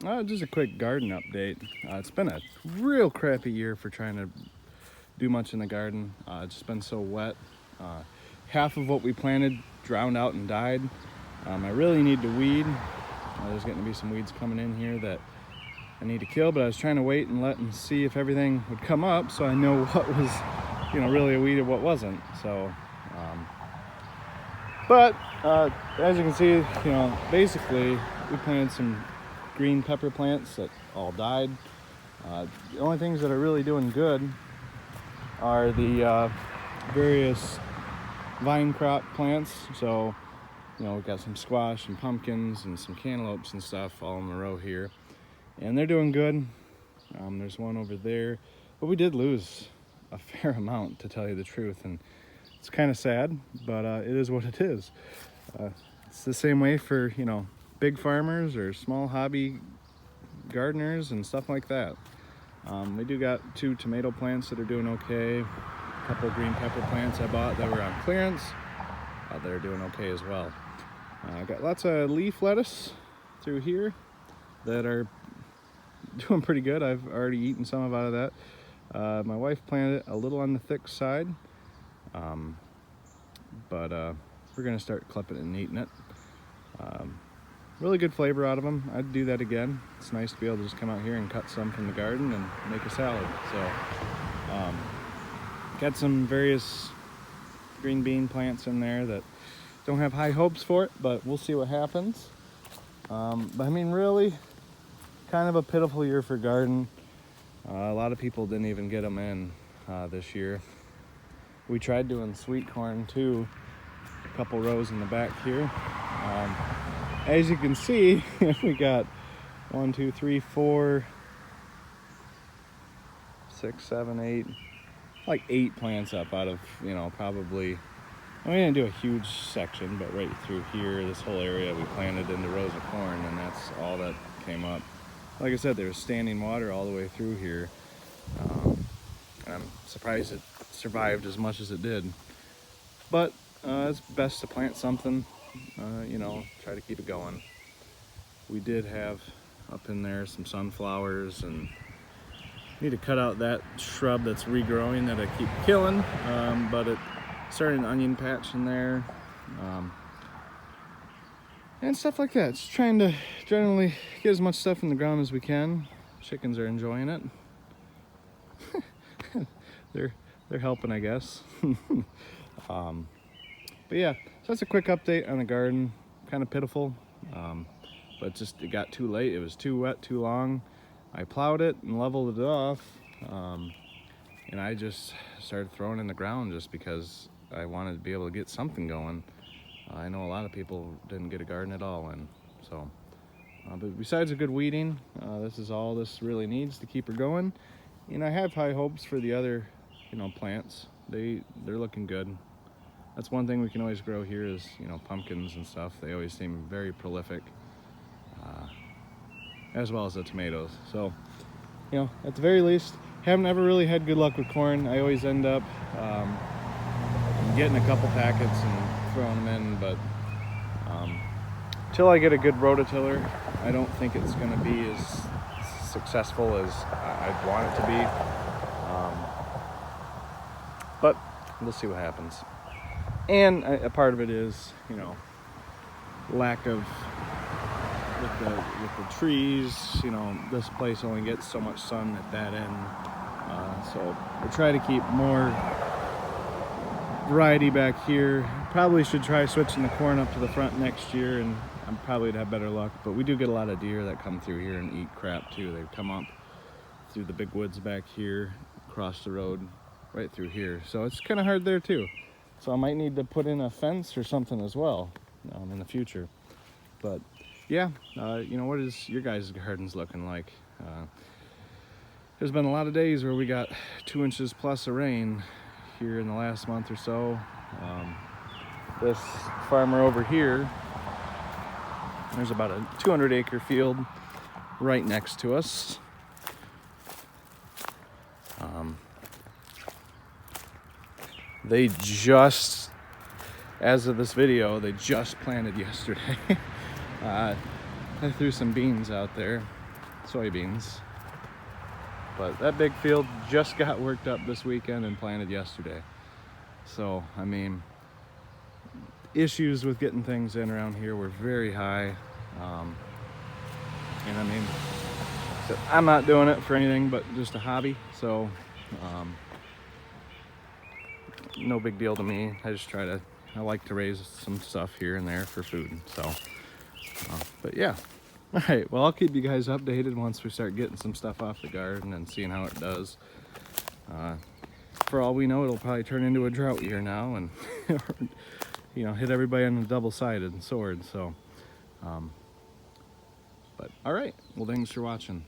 Just a quick garden update. It's been a real crappy year for trying to do much in the garden. It's just been so wet. Half of what we planted drowned out and died. I really need to weed. There's getting to be some weeds coming in here that I need to kill, but I was trying to wait and see if everything would come up so I know what was, really a weed and what wasn't. So, as you can see, basically we planted some green pepper plants that all died. The only things that are really doing good are the various vine crop plants. So, we've got some squash and pumpkins and some cantaloupes and stuff all in a row here. And they're doing good. There's one over there. But we did lose a fair amount, to tell you the truth. And it's kind of sad, but it is what it is. It's the same way for, big farmers or small hobby gardeners and stuff like that. We do got 2 tomato plants that are doing okay. A couple green pepper plants I bought that were on clearance. They're doing okay as well. I got lots of leaf lettuce through here that are doing pretty good. I've already eaten some out of that. My wife planted it a little on the thick side, but we're gonna start clipping it and eating it. Really good flavor out of them. I'd do that again. It's nice to be able to just come out here and cut some from the garden and make a salad. So got some various green bean plants in there that don't have high hopes for it, but we'll see what happens. But I mean, really kind of a pitiful year for garden. A lot of people didn't even get them in this year. We tried doing sweet corn too, a couple rows in the back here. As you can see, we got 1, 2, 3, 4, 6, 7, 8, like 8 plants up out of, probably, we didn't do a huge section, but right through here, this whole area we planted into rows of corn, and that's all that came up. Like I said, there was standing water all the way through here. And I'm surprised it survived as much as it did. But it's best to plant something, try to keep it going. We did have up in there some sunflowers, and need to cut out that shrub that's regrowing that I keep killing. But it started an onion patch in there. And stuff like that. Just trying to generally get as much stuff in the ground as we can. Chickens are enjoying it. they're helping, I guess. But yeah, so that's a quick update on the garden. Kind of pitiful, but it got too late. It was too wet, too long. I plowed it and leveled it off, and I just started throwing in the ground just because I wanted to be able to get something going. I know a lot of people didn't get a garden at all, and so, but besides a good weeding, this is all this really needs to keep her going. And I have high hopes for the other, plants. They're looking good. That's one thing we can always grow here is, pumpkins and stuff. They always seem very prolific, as well as the tomatoes. So, at the very least, haven't ever really had good luck with corn. I always end up getting a couple packets and throwing them in, but until I get a good rototiller, I don't think it's going to be as successful as I'd want it to be. But we'll see what happens. And a part of it is, lack of with the trees. This place only gets so much sun at that end, so we'll try to keep more variety back here. Probably should try switching the corn up to the front next year, and I'm probably would have better luck. But we do get a lot of deer that come through here and eat crap too. They come up through the big woods back here, across the road, right through here. So it's kind of hard there too. So I might need to put in a fence or something as well in the future. But yeah, what is your guys' gardens looking like? There's been a lot of days where we got 2 inches plus of rain here in the last month or so. This farmer over here, there's about a 200-acre field right next to us. They just, as of this video, they just planted yesterday. I threw some beans out there. soybeans. But that big field just got worked up this weekend and planted yesterday. So, I mean, issues with getting things in around here were very high. And I mean, so I'm not doing it for anything but just a hobby. So, no big deal to me. I like to raise some stuff here and there for food. So, but yeah. All right, well, I'll keep you guys updated once we start getting some stuff off the garden and seeing how it does. For all we know, it'll probably turn into a drought year now and, you know, hit everybody on a double-sided sword. So, but all right, well, thanks for watching.